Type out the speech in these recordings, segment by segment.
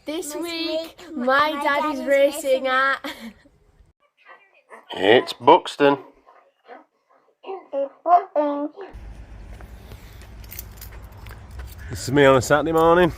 This week, my dad is racing at... It's Buxton. This is me on a Saturday morning.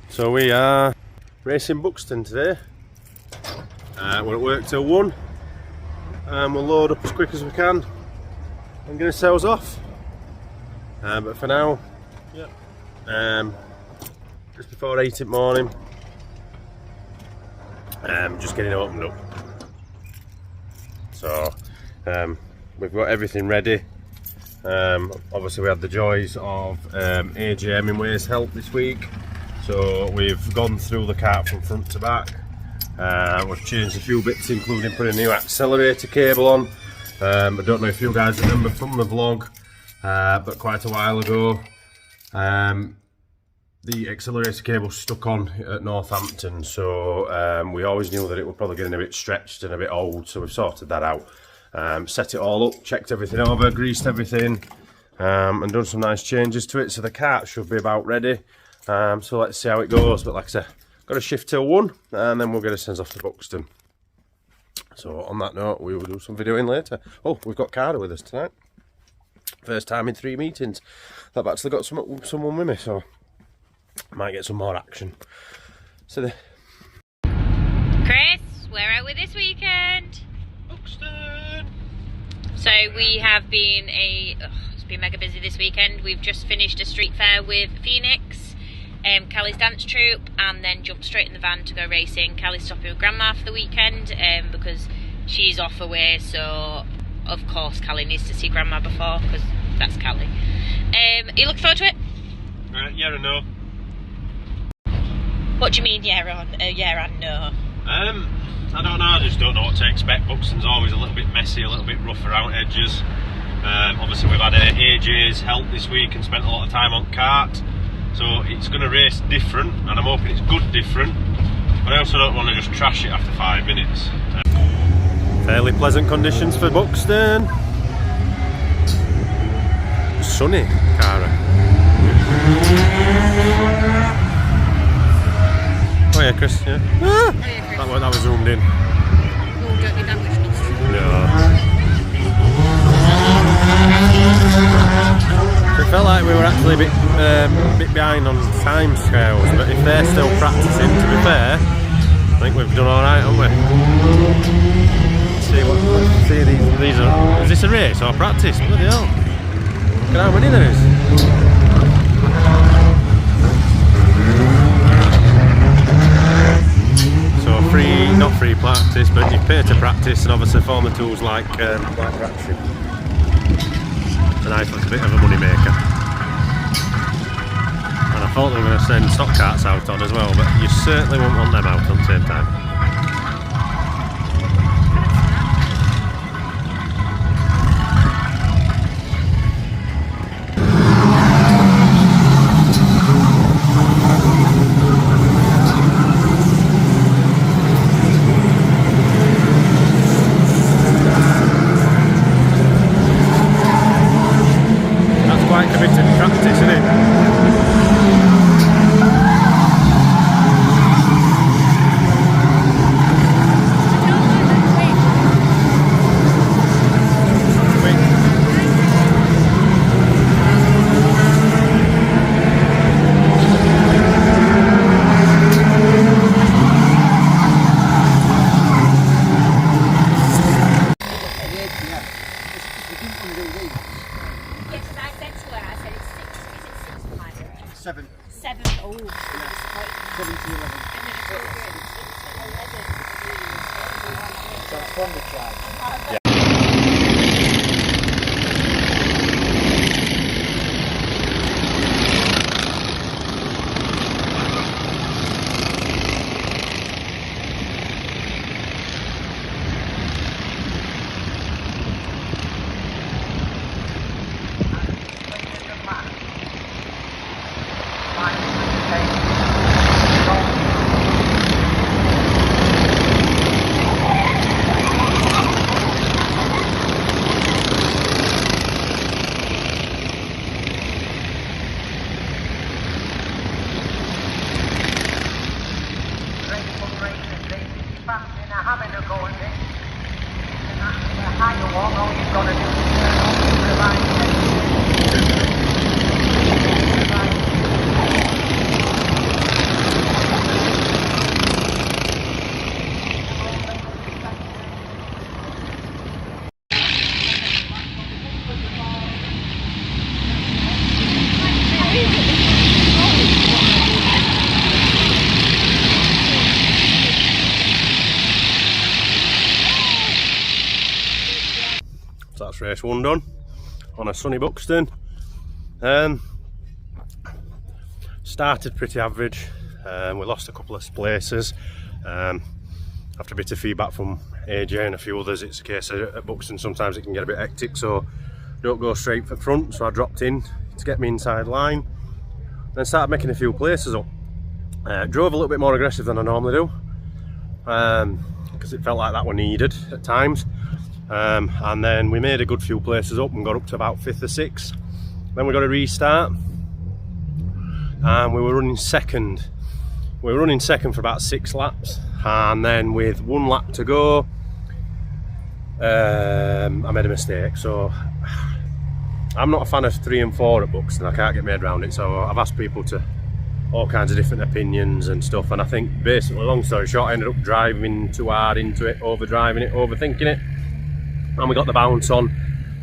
So we are racing Buxton today. We're at work till 1. We'll load up as quick as we can and get ourselves off. But for now, just before 8 in the morning, just getting opened up. So we've got everything ready. Obviously we had the joys of AJ Hemingway's help this week, so we've gone through the kart from front to back. We've changed a few bits, including putting a new accelerator cable on. I don't know if you guys remember from the vlog, but quite a while ago the accelerator cable stuck on at Northampton, so we always knew that it was probably getting a bit stretched and a bit old, so we've sorted that out. Set it all up, checked everything over, greased everything, and done some nice changes to it, so the kart should be about ready. So let's see how it goes. But like I said, got a shift till 1 and then we'll get ourselves off to Buxton. So on that note, we will do some videoing later. Oh, we've got Cara with us tonight. First time in 3 meetings. I've actually got someone with me, so might get some more action. So Chris, where are we this weekend? Buxton. So we have been it's been mega busy this weekend. We've just finished a street fair with Phoenix, Callie's dance troupe, and then jumped straight in the van to go racing. Callie's stopping with Grandma for the weekend because she's off away, so of course Callie needs to see Grandma before, because that's Callie. Are you looking forward to it? Yeah and no. What do you mean yeah and no? I don't know, I just don't know what to expect. Buxton's always a little bit messy, a little bit rough around edges. Obviously we've had AJ's help this week and spent a lot of time on kart, so it's going to race different, and I'm hoping it's good different, but I also don't want to just trash it after 5 minutes. Fairly pleasant conditions for Buxton. Sunny, Cara. Oh yeah, Chris, yeah. Ah! That was zoomed in. Oh, don't be damaged. No. It felt like we were actually a bit behind on time scales, but if they're still practicing, to be fair, I think we've done alright, haven't we? See these are... Is this a race or practice? Bloody hell. Look at how many there is. Not free practice, but you pay to practice, and obviously form the tools like ratchet. It's a nice little bit of a money maker. And I thought they were going to send stock carts out on as well, but you certainly won't want them out at the same time. 7. 7. Oh, 7 to 11. Transponder charge. So that's race 1 done on a sunny Buxton. Started pretty average. We lost a couple of places. After a bit of feedback from AJ and a few others, it's a case of at Buxton sometimes it can get a bit hectic, so don't go straight for front. So I dropped in to get me inside line, then started making a few places up. Drove a little bit more aggressive than I normally do, because it felt like that were needed at times. And then we made a good few places up and got up to about 5th or 6th. Then we got a restart, and we were running second. We were running second for about 6 laps, and then with 1 lap to go, I made a mistake. So I'm not a fan of 3 and 4 at Buxton. I can't get my head around it. So I've asked people to all kinds of different opinions and stuff, and I think basically, long story short, I ended up driving too hard into it, overdriving it, overthinking it, and we got the bounce on.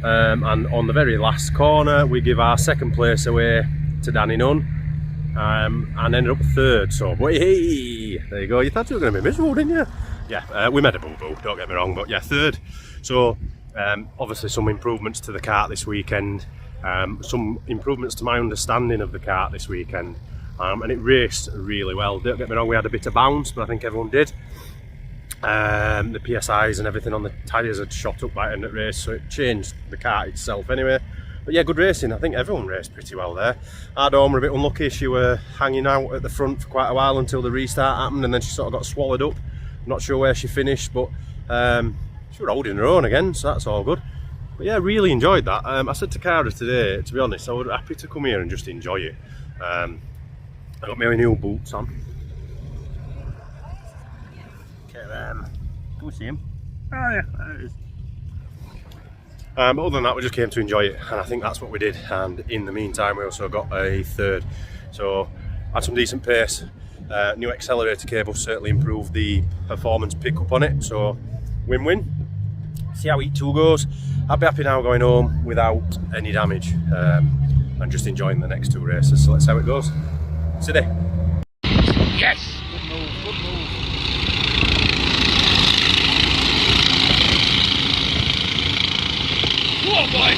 And on the very last corner, we give our second place away to Danny Nunn, and ended up 3rd. So, but hey, there you go. You thought you were going to be miserable, didn't you? Yeah, we made a boo-boo, don't get me wrong, but yeah, 3rd. So obviously some improvements to the kart this weekend, some improvements to my understanding of the kart this weekend, and it raced really well. Don't get me wrong, we had a bit of bounce, but I think everyone did. The PSIs and everything on the tyres had shot up by the end of the race, so it changed the kart itself anyway. But yeah, good racing. I think everyone raced pretty well there. Our Dawn were a bit unlucky. She were hanging out at the front for quite a while until the restart happened, and then she sort of got swallowed up. I'm not sure where she finished, but she was holding her own again, so that's all good. But yeah, really enjoyed that. I said to Cara today, to be honest, I was happy to come here and just enjoy it. I got my new boots on. Can we see him? Oh yeah, there it is. But other than that, we just came to enjoy it, and I think that's what we did. And in the meantime, we also got a 3rd, so had some decent pace. New accelerator cable certainly improved the performance pickup on it, so win-win. See how E2 goes. I'll be happy now going home without any damage, and just enjoying the next 2 races. So let's see how it goes. City. Yes! Good move, good move. Oh boy!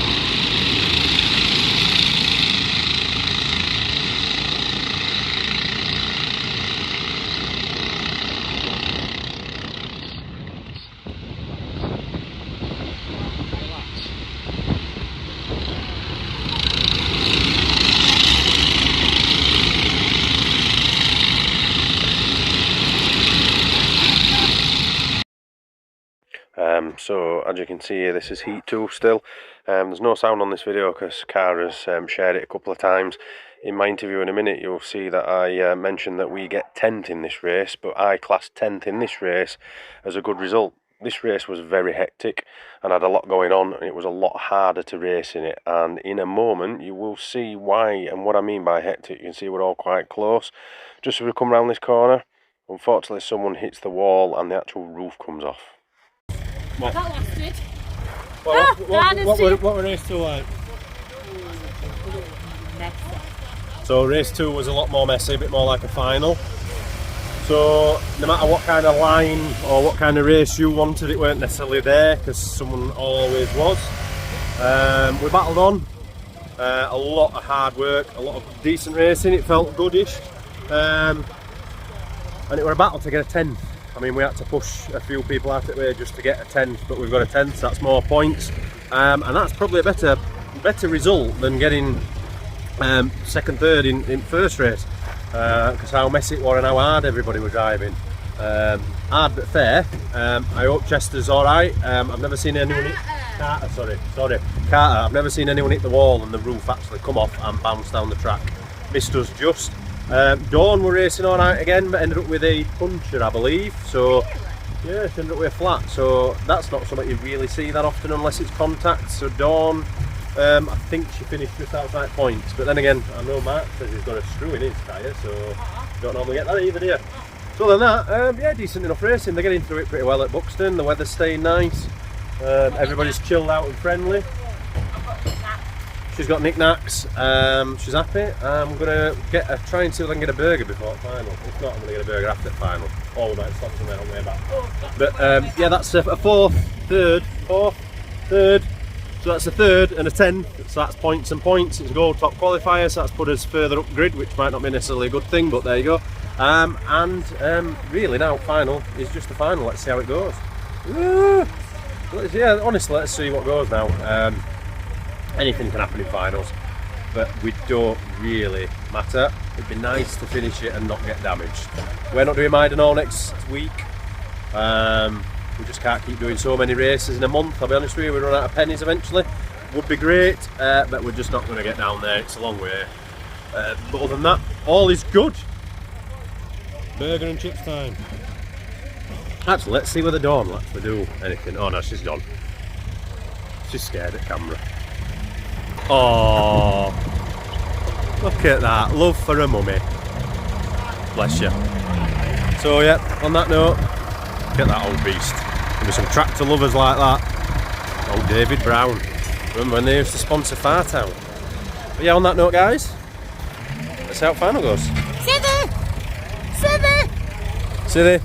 So as you can see here, this is heat 2 still. There's no sound on this video because Cara's shared it a couple of times. In my interview in a minute, you'll see that I mentioned that we get 10th in this race, but I classed 10th in this race as a good result. This race was very hectic and had a lot going on, and it was a lot harder to race in it. And in a moment, you will see why and what I mean by hectic. You can see we're all quite close. Just as we come around this corner, unfortunately, someone hits the wall and the actual roof comes off. That lasted. What were race 2 like? So race 2 was a lot more messy, a bit more like a final. So no matter what kind of line or what kind of race you wanted, it weren't necessarily there, because someone always was. We battled on, a lot of hard work, a lot of decent racing, it felt goodish. And it was a battle to get a 10th. I mean, we had to push a few people out of the way just to get a 10th, but we've got a 10th, so that's more points. And that's probably a better result than getting second, third in first race, because how messy it was and how hard everybody was driving. Hard but fair. I hope Chester's alright. I've never seen anyone hit Carter, Carter. I've never seen anyone hit the wall and the roof actually come off and bounce down the track. Missed us just. Dawn were racing alright again, but ended up with a puncture, I believe. So yeah, she ended up with a flat. So that's not something you really see that often unless it's contact. So Dawn, I think she finished just outside points. But then again, I know Mark says he's got a screw in his tyre, so you don't normally get that either, do you? So other than that, yeah, decent enough racing. They're getting through it pretty well at Buxton. The weather's staying nice. Everybody's chilled out and friendly. She's got knickknacks. She's happy. I'm gonna try and see if I can get a burger before the final. If not, I'm gonna get a burger after the final. Or we might stop somewhere on the way back. But yeah, that's a fourth, third. So that's a third and a 10th. So that's points and points. It's a gold top qualifier. So that's put us further up grid, which might not be necessarily a good thing, but there you go. Really now, final is just the final. Let's see how it goes. Yeah, honestly, let's see what goes now. Anything can happen in finals, but we don't really matter. It'd be nice to finish it and not get damaged. We're not doing Maidenall next week. We just can't keep doing so many races in a month. I'll be honest with you, we run out of pennies eventually. Would be great, but we're just not going to get down there. It's a long way. But other than that, all is good. Burger and chips time. Actually, let's see whether Dawn will actually do anything. Oh no, she's gone. She's scared at camera. Oh, look at that. Love for a mummy. Bless you. So yeah, on that note, get that old beast. There'll be some tractor lovers like that. Old David Brown. Remember when they used to sponsor Far Town? But yeah, on that note guys, let's see how the final goes. Silly.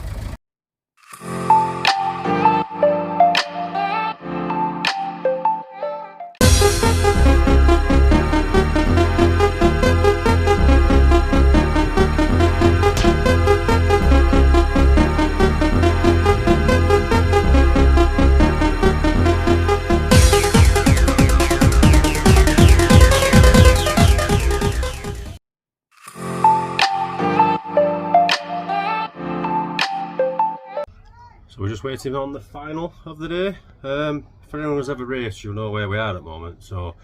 So we're just waiting on the final of the day. If anyone who's ever raced, you'll know where we are at the moment. So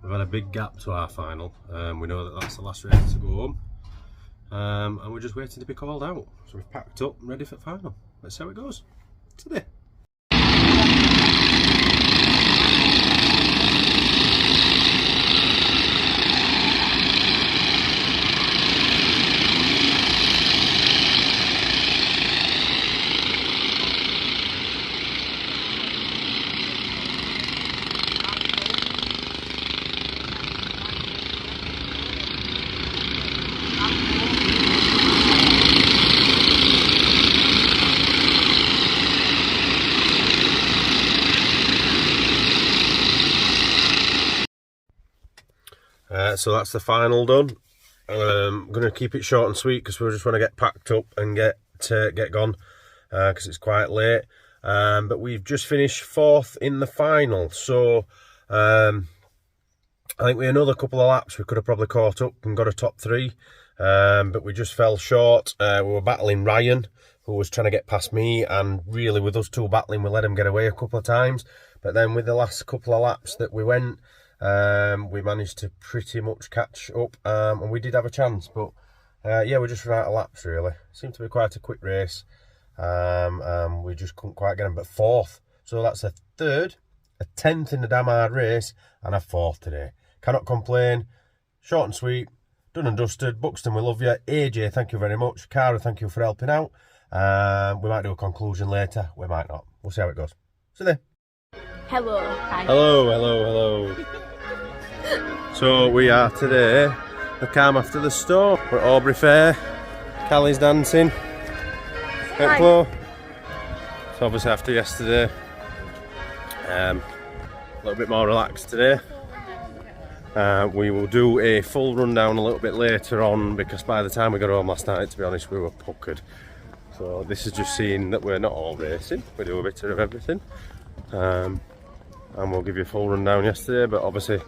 we've had a big gap to our final. We know that that's the last race to go home. And we're just waiting to be called out. So we've packed up and ready for the final. Let's see how it goes today. So that's the final done. I'm going to keep it short and sweet because we just want to get packed up and get gone because it's quite late. But we've just finished 4th in the final. So I think with another couple of laps we could have probably caught up and got a top 3. But we just fell short. We were battling Ryan, who was trying to get past me, and really with us two battling we let him get away a couple of times. But then with the last couple of laps that we went, we managed to pretty much catch up, and we did have a chance, but yeah, we just ran out of laps really. Seemed to be quite a quick race, we just couldn't quite get them. But 4th, so that's a 3rd, a 10th in the damn hard race, and a 4th today. Cannot complain. Short and sweet, done and dusted. Buxton, we love you. AJ, thank you very much. Cara, thank you for helping out. We might do a conclusion later, we might not. We'll see how it goes. See you there. Hello. Hi. Hello. So we are today the calm after the storm. We're at Aubrey Fair. Callie's dancing. Hello. So obviously after yesterday, a little bit more relaxed today. We will do a full rundown a little bit later on, because by the time we got home last night, to be honest, we were puckered. So this is just seeing that we're not all racing, we do a bit of everything. And we'll give you a full rundown yesterday, but obviously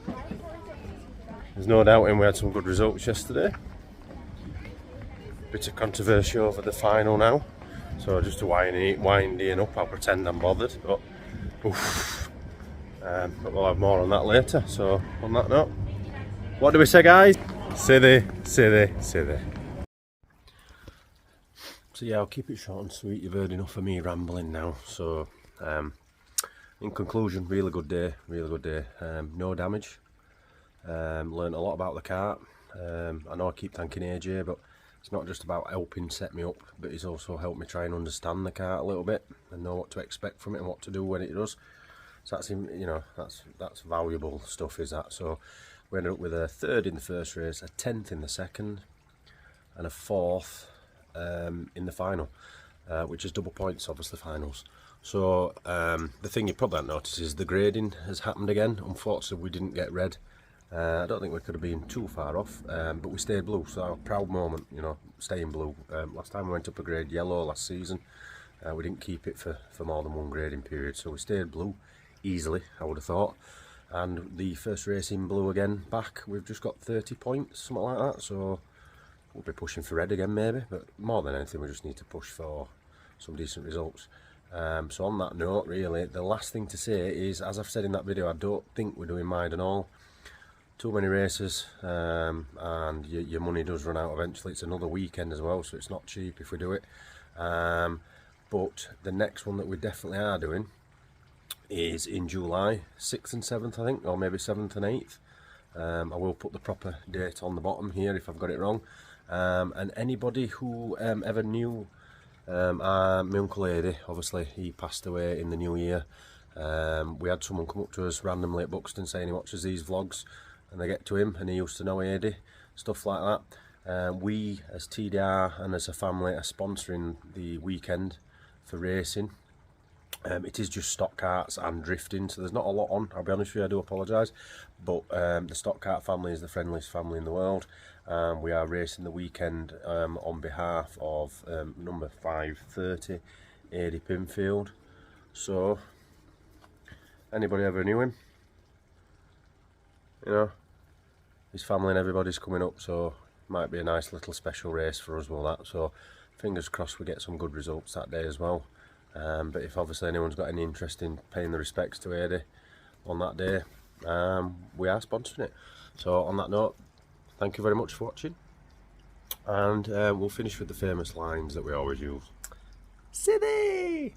there's no doubting we had some good results yesterday. Bit of controversy over the final now, so just to wind Ian up, I'll pretend I'm bothered, but we'll have more on that later. So on that note, what do we say, guys? Say they. So yeah, I'll keep it short and sweet. You've heard enough of me rambling now. So in conclusion, really good day. No damage. Learned a lot about the kart. I know I keep thanking AJ, but it's not just about helping set me up, but he's also helped me try and understand the kart a little bit and know what to expect from it and what to do when it does. So that's, you know, that's valuable stuff, is that. So we ended up with a 3rd in the first race, a 10th in the second, and a 4th in the final, which is double points, obviously finals. So the thing you probably haven't noticed is the grading has happened again. Unfortunately, we didn't get red. I don't think we could have been too far off, but we stayed blue, so a proud moment, you know, staying blue. Last time we went up a grade yellow last season, we didn't keep it for more than one grading period, so we stayed blue easily, I would have thought. And the first race in blue again back, we've just got 30 points, something like that, so we'll be pushing for red again maybe, but more than anything we just need to push for some decent results. So on that note, really, the last thing to say is, as I've said in that video, I don't think we're doing Mide and all. Too many races, and your money does run out eventually. It's another weekend as well, so it's not cheap if we do it. But the next one that we definitely are doing is in July, 6th and 7th I think, or maybe 7th and 8th. I will put the proper date on the bottom here if I've got it wrong. And anybody who ever knew my uncle Eddie, obviously he passed away in the new year. We had someone come up to us randomly at Buxton saying he watches these vlogs, and they get to him and he used to know Eddie, stuff like that. We as TDR and as a family are sponsoring the weekend for racing. It is just stock karts and drifting, so there's not a lot on, I'll be honest with you, I do apologise, but the stock kart family is the friendliest family in the world. We are racing the weekend on behalf of number 530 Eddie Pinfield. So anybody ever knew him, you know, his family and everybody's coming up, so might be a nice little special race for us, will that. So fingers crossed we get some good results that day as well. But if obviously anyone's got any interest in paying the respects to Eddie on that day, we are sponsoring it. So on that note, thank you very much for watching, and we'll finish with the famous lines that we always use. City!